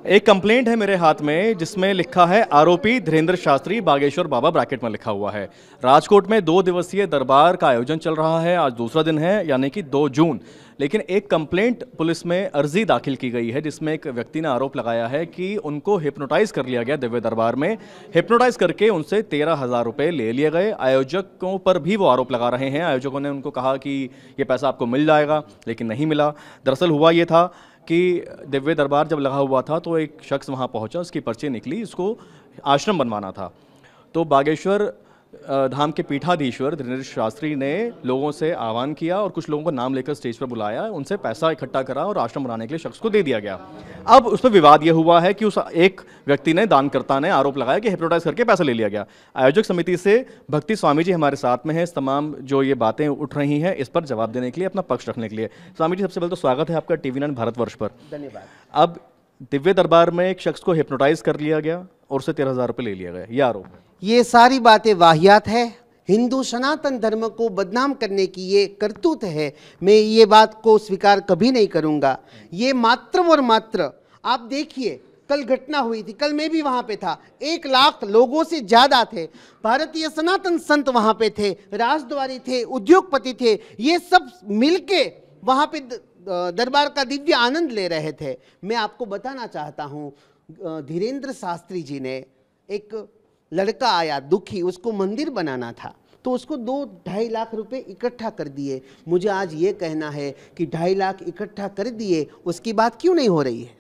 एक कंप्लेंट है मेरे हाथ में जिसमें लिखा है आरोपी धीरेंद्र शास्त्री बागेश्वर बाबा, ब्रैकेट में लिखा हुआ है। राजकोट में 2 दिवसीय दरबार का आयोजन चल रहा है, आज दूसरा दिन है यानी कि 2 जून। लेकिन एक कंप्लेंट पुलिस में अर्जी दाखिल की गई है जिसमें एक व्यक्ति ने आरोप लगाया है कि उनको हिप्नोटाइज कर लिया गया दिव्य दरबार में। हिप्नोटाइज करके उनसे 13,000 रुपये ले लिए गए। आयोजकों पर भी वो आरोप लगा रहे हैं। आयोजकों ने उनको कहा कि ये पैसा आपको मिल जाएगा, लेकिन नहीं मिला। दरअसल हुआ ये था कि दिव्य दरबार जब लगा हुआ था तो एक शख्स वहाँ पहुँचा, उसकी पर्ची निकली, उसको आश्रम बनवाना था। तो बागेश्वर धाम के पीठाधीश्वर धीरेंद्र शास्त्री ने लोगों से आह्वान किया और कुछ लोगों को नाम लेकर स्टेज पर बुलाया, उनसे पैसा इकट्ठा करा और आश्रम बनाने के लिए शख्स को दे दिया गया। अब उस पर विवाद यह हुआ है कि उस एक व्यक्ति ने, दानकर्ता ने आरोप लगाया कि हिप्नोटाइज करके पैसा ले लिया गया। आयोजक समिति से भक्ति स्वामी जी हमारे साथ में है। इस तमाम जो ये बातें उठ रही हैं इस पर जवाब देने के लिए, अपना पक्ष रखने के लिए। स्वामी जी, सबसे पहले तो स्वागत है आपका TV9 भारतवर्ष पर। धन्यवाद। अब दिव्य दरबार में एक शख्स को हिप्नोटाइज कर लिया गया और उससे 13,000 रुपये ले लिया गया, यह आरोप है। ये सारी बातें वाहियात है, हिंदू सनातन धर्म को बदनाम करने की ये करतूत है। मैं ये बात को स्वीकार कभी नहीं करूंगा। ये मात्र और मात्र, आप देखिए कल घटना हुई थी, कल मैं भी वहां पे था, 1 लाख लोगों से ज्यादा थे। भारतीय सनातन संत वहां पे थे, राजद्वारी थे, उद्योगपति थे, ये सब मिलके वहां पे दरबार का दिव्य आनंद ले रहे थे। मैं आपको बताना चाहता हूँ, धीरेंद्र शास्त्री जी ने, एक लड़का आया दुखी, उसको मंदिर बनाना था तो उसको 2-2.5 लाख रुपए इकट्ठा कर दिए। मुझे आज ये कहना है कि 2.5 लाख इकट्ठा कर दिए, उसकी बात क्यों नहीं हो रही है?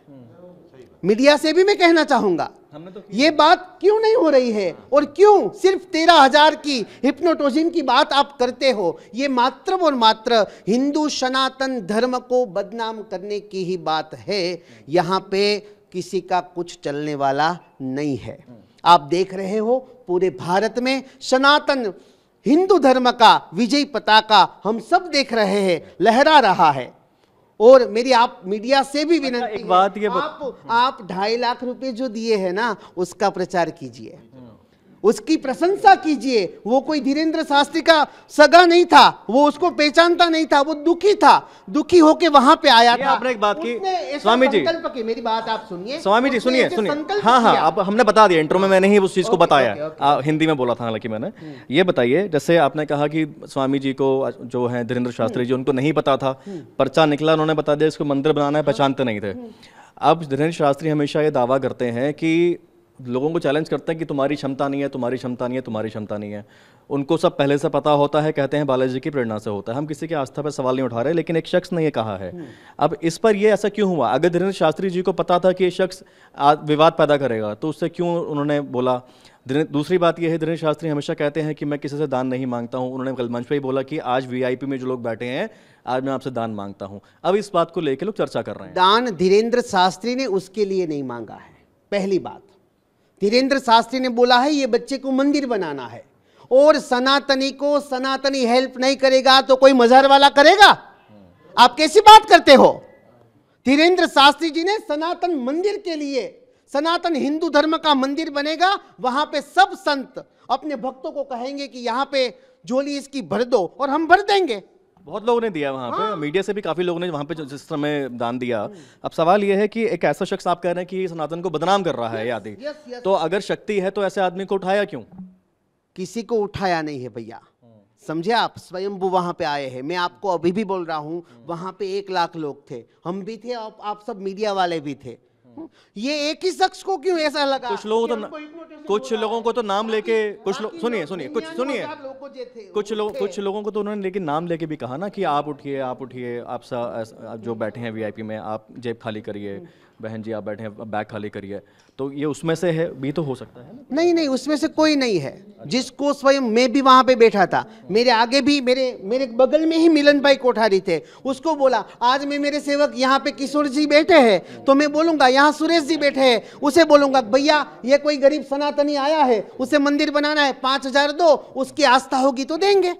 मीडिया से भी मैं कहना चाहूंगा, ये बात क्यों नहीं हो रही है? और क्यों सिर्फ 13,000 की हिप्नोटोजिन की बात आप करते हो? ये मात्र और मात्र हिंदू सनातन धर्म को बदनाम करने की ही बात है। यहाँ पे किसी का कुछ चलने वाला नहीं है। आप देख रहे हो पूरे भारत में सनातन हिंदू धर्म का विजय पताका हम सब देख रहे हैं, लहरा रहा है। और मेरी आप मीडिया से भी विनती है, आप 2.5 लाख रुपए जो दिए हैं ना, उसका प्रचार कीजिए, उसकी प्रशंसा कीजिए। वो कोई धीरेंद्र शास्त्री का सगा नहीं था, वो उसको पहचानता नहीं था, वो दुखी था, दुखी होके वहां पे आया था। आपने एक बात की स्वामी जी, मेरी बात आप सुनिए। स्वामी जी सुनिए सुनिए, हाँ, अब हमने बता दिया, इंट्रो में मैंने ही उस चीज को बताया, हिंदी में बोला था हालांकि मैंने। ये बताइए, जैसे आपने कहा कि स्वामी जी को जो है धीरेंद्र शास्त्री जी, उनको नहीं पता था, पर्चा निकला, उन्होंने बता दिया इसको मंदिर बनाना है, पहचानते नहीं थे। अब धीरेंद्र शास्त्री हमेशा ये दावा करते हैं कि लोगों को चैलेंज करते हैं कि तुम्हारी क्षमता नहीं है, तुम्हारी क्षमता नहीं है, तुम्हारी क्षमता नहीं है। उनको सब पहले से पता होता है, कहते हैं बालाजी की प्रेरणा से होता है। हम किसी की आस्था पर सवाल नहीं उठा रहे, लेकिन एक शख्स ने ये कहा है। अब इस पर ये ऐसा क्यों हुआ? अगर धीरेंद्र शास्त्री जी को पता था कि ये शख्स विवाद पैदा करेगा तो उससे क्यों उन्होंने बोला? दूसरी बात यह है, धीरेंद्र शास्त्री हमेशा कहते हैं कि मैं किसी से दान नहीं मांगता हूँ। उन्होंने कल मंच पर ही बोला कि आज VIP में जो लोग बैठे हैं, आज मैं आपसे दान मांगता हूँ। अब इस बात को लेकर लोग चर्चा कर रहे हैं। दान धीरेंद्र शास्त्री ने उसके लिए नहीं मांगा है। पहली बात, धीरेंद्र शास्त्री ने बोला है ये बच्चे को मंदिर बनाना है, और सनातनी को सनातनी हेल्प नहीं करेगा तो कोई मजार वाला करेगा? आप कैसी बात करते हो? धीरेंद्र शास्त्री जी ने सनातन मंदिर के लिए, सनातन हिंदू धर्म का मंदिर बनेगा, वहां पे सब संत अपने भक्तों को कहेंगे कि यहाँ पे झोली इसकी भर दो, और हम भर देंगे। बहुत लोगों ने दिया वहाँ पे, मीडिया से भी काफी लोगों ने वहाँ पे जिस समय दान दिया। अब सवाल ये है कि एक ऐसा शख्स, आप कह रहे हैं कि सनातन को बदनाम कर रहा है आदि, तो अगर शक्ति है तो ऐसे आदमी को उठाया क्यों? किसी को उठाया नहीं है भैया, समझे आप? स्वयंभू वहां पे आए हैं। मैं आपको अभी भी बोल रहा हूं, वहां पे 1 लाख लोग थे, हम भी थे, आप सब मीडिया वाले भी थे। ये एक ही शख्स को क्यों ऐसा लगा? कुछ लोगों को तो नाम लेके, कुछ लोग, सुनिए कुछ लोगों को तो उन्होंने लेकिन नाम लेके भी कहा ना कि आप उठिए, आप जो बैठे हैं VIP में, आप जेब खाली करिए, बहन जी आप बैठे हैं बैग खाली करिए। तो ये उसमें से है भी तो हो सकता है ना? नहीं, उसमें से कोई नहीं है। जिसको स्वयं, मैं भी वहां पे बैठा था, मेरे आगे भी मेरे बगल में ही मिलन भाई कोठारी थे, उसको बोला आज मैं, मेरे सेवक यहाँ पे किशोर जी बैठे हैं तो मैं बोलूंगा यहाँ सुरेश जी बैठे हैं, उसे बोलूंगा भैया ये कोई गरीब सनातनी आया है, उसे मंदिर बनाना है, 5,000 दो, उसकी आस्था होगी तो देंगे।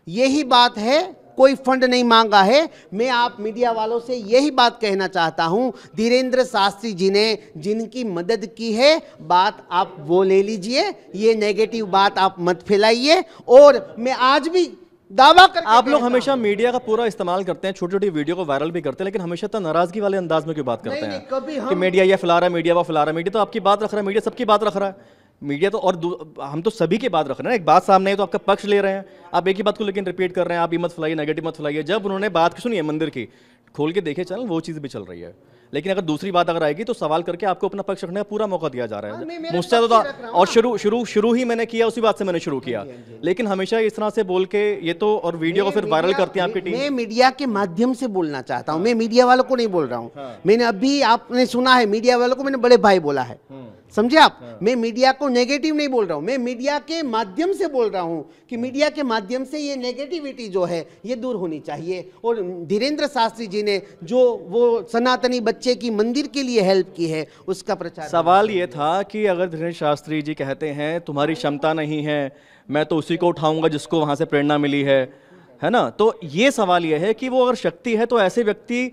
यही बात है, कोई फंड नहीं मांगा है। मैं आप मीडिया वालों से यही बात कहना चाहता हूं, धीरेंद्र शास्त्री जी ने जिनकी मदद की है, बात आप वो ले लीजिए, ये नेगेटिव बात आप मत फैलाइए। और मैं आज भी दावा करके आप लोग कहता हमेशा हूं। मीडिया का पूरा इस्तेमाल करते हैं, छोटी छोटी वीडियो को वायरल भी करते हैं, लेकिन हमेशा तो नाराजगी वाले अंदाज में क्यों बात करते नहीं, हैं कभी कि हम मीडिया ये फैला रहा है, मीडिया वो फैला रहा है। मीडिया तो आपकी बात रख रहा है, मीडिया सबकी बात रख रहा है। मीडिया तो और हम तो सभी की बात रख रहे हैं। एक बात सामने है तो आपका पक्ष ले रहे हैं, आप एक ही बात को लेकिन रिपीट कर रहे हैं, आप ये मत फैलाइए, नेगेटिव मत फैलाइए। जब उन्होंने बात सुनी है मंदिर की, खोल के देखे चैनल, वो चीज़ भी चल रही है। लेकिन अगर दूसरी बात अगर आएगी तो सवाल करके आपको अपना पक्ष रखने का पूरा मौका दिया जा रहा हाँ, मैं है। मेरा मुझसे पक्ष तो ही रख रहा हूं और ना। शुरू ही मैंने किया, उसी बात से मैंने शुरू किया। लेकिन हमेशा इस तरह से बोल के ये तो, और वीडियो को फिर वायरल करती है आपकी टीम। मैं मीडिया के माध्यम से बोलना चाहता हूं, मैं मीडिया वालों को नहीं बोल रहा हूं। मैंने अभी, आपने सुना है, मीडिया वालों को मैंने बड़े भाई बोला है, समझे आप? मैं मीडिया को नेगेटिव नहीं बोल रहा हूं, मैं मीडिया के माध्यम से बोल रहा हूं कि मीडिया के माध्यम से ये नेगेटिविटी जो है ये दूर होनी चाहिए। और धीरेन्द्र शास्त्री जी ने जो वो सनातनी बच्चे की मंदिर के लिए हेल्प की है, उसका प्रचार। सवाल ये था कि अगर धीरेन्द्र शास्त्री जी कहते हैं तुम्हारी क्षमता नहीं है, मैं तो उसी को उठाऊंगा जिसको वहां से प्रेरणा मिली है ना, तो ये सवाल ये है कि वो अगर शक्ति है तो ऐसे व्यक्ति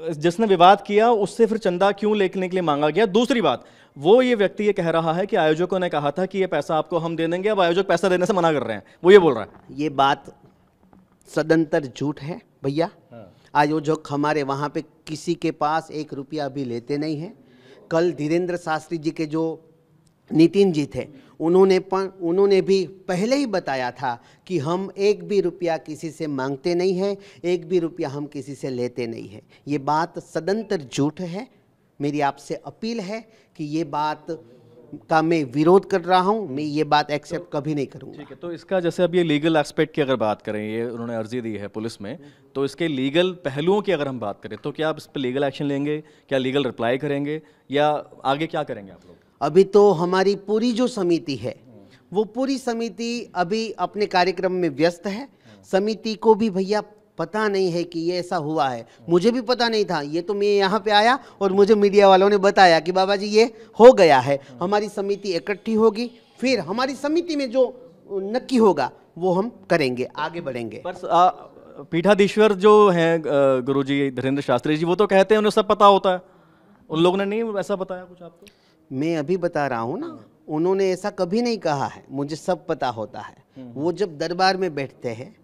जिसने विवाद किया उससे फिर चंदा क्यों लेने के लिए मांगा गया। दूसरी बात, वो ये व्यक्ति ये कह रहा है कि आयोजकों ने कहा था कि ये पैसा आपको हम दे देंगे, अब आयोजक पैसा देने से मना कर रहे हैं, वो ये बोल रहा है। ये बात सदंतर झूठ है भैया। आयोजक हमारे वहाँ पे किसी के पास 1 रुपया भी लेते नहीं हैं। कल धीरेन्द्र शास्त्री जी के जो नितिन जी थे, उन्होंने भी पहले ही बताया था कि हम 1 भी रुपया किसी से मांगते नहीं हैं, 1 भी रुपया हम किसी से लेते नहीं हैं। ये बात सदंतर झूठ है। मेरी आपसे अपील है कि ये बात का मैं विरोध कर रहा हूँ, मैं ये बात एक्सेप्ट कभी नहीं करूँगा। ठीक है, तो इसका जैसे अब ये लीगल एस्पेक्ट की अगर बात करें, ये उन्होंने अर्जी दी है पुलिस में, तो इसके लीगल पहलुओं की अगर हम बात करें तो क्या आप इस पर लीगल एक्शन लेंगे, क्या लीगल रिप्लाई करेंगे, या आगे क्या करेंगे आप लोग? अभी तो हमारी पूरी जो समिति है, वो पूरी समिति अभी अपने कार्यक्रम में व्यस्त है। समिति को भी भैया पता नहीं है कि ये ऐसा हुआ है, मुझे भी पता नहीं था। ये तो मैं यहाँ पे आया और मुझे मीडिया वालों ने बताया कि बाबा जी ये हो गया है। हमारी समिति इकट्ठी होगी, फिर हमारी समिति में जो नक्की होगा वो हम करेंगे, आगे बढ़ेंगे। पर पीठाधीश्वर जो हैं गुरुजी धीरेन्द्र शास्त्री जी, वो तो कहते हैं उन्हें सब पता होता है, उन लोगों ने नहीं ऐसा बताया कुछ आपको? मैं अभी बता रहा हूँ ना, उन्होंने ऐसा कभी नहीं कहा है मुझे सब पता होता है। वो जब दरबार में बैठते हैं,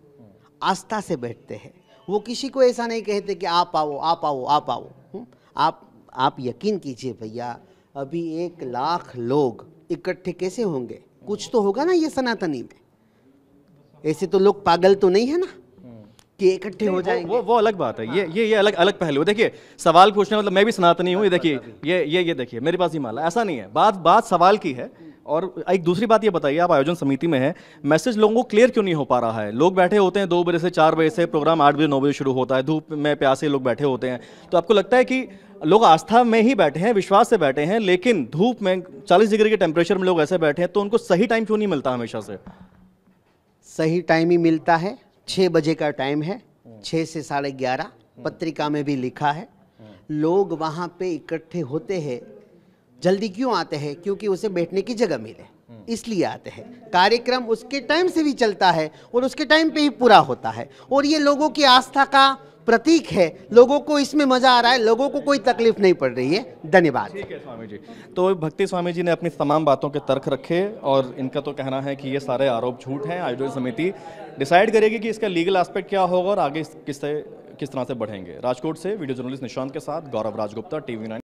आस्था से बैठते हैं, वो किसी को ऐसा नहीं कहते कि आप आओ आप आओ आप आओ। आप यकीन कीजिए भैया, अभी 1 लाख लोग इकट्ठे कैसे होंगे? कुछ तो होगा ना ये सनातनी में। ऐसे तो लोग पागल तो नहीं है ना कि इकट्ठे हो जाएंगे। वो अलग बात है। ये अलग पहलू है। देखिए, सवाल पूछने मतलब मैं भी सनातनी हूँ, ये देखिए, ये देखिए मेरे पास ही माला, ऐसा नहीं है। बात सवाल की है। और एक दूसरी बात ये बताइए, आप आयोजन समिति में हैं, मैसेज लोगों को क्लियर क्यों नहीं हो पा रहा है? लोग बैठे होते हैं 2 बजे से 4 बजे से, प्रोग्राम 8 बजे 9 बजे शुरू होता है, धूप में प्यासे लोग बैठे होते हैं। तो आपको लगता है कि लोग आस्था में ही बैठे हैं, विश्वास से बैठे हैं, लेकिन धूप में 40 डिग्री के टेम्परेचर में लोग ऐसे बैठे हैं, तो उनको सही टाइम क्यों नहीं मिलता हमेशा से? सही टाइम ही मिलता है, 6 बजे का टाइम है, 6 से 11:30, पत्रिका में भी लिखा है। लोग वहाँ पे इकट्ठे होते हैं। जल्दी क्यों आते हैं? क्योंकि उसे बैठने की जगह मिले, इसलिए आते हैं। कार्यक्रम उसके टाइम से भी चलता है और उसके टाइम पे ही पूरा होता है, और ये लोगों की आस्था का प्रतीक है। लोगों को इसमें मजा आ रहा है, लोगों को कोई तकलीफ नहीं पड़ रही है। धन्यवाद। ठीक है स्वामी जी। तो भक्ति स्वामी जी ने अपनी तमाम बातों के तर्क रखे, और इनका तो कहना है कि ये सारे आरोप झूठ हैं। आयोजन समिति डिसाइड करेगी कि इसका लीगल एस्पेक्ट क्या होगा और आगे किस तरह से बढ़ेंगे। राजकोट से वीडियो जर्नलिस्ट निशांत के साथ गौरव राजगुप्ता, TV9।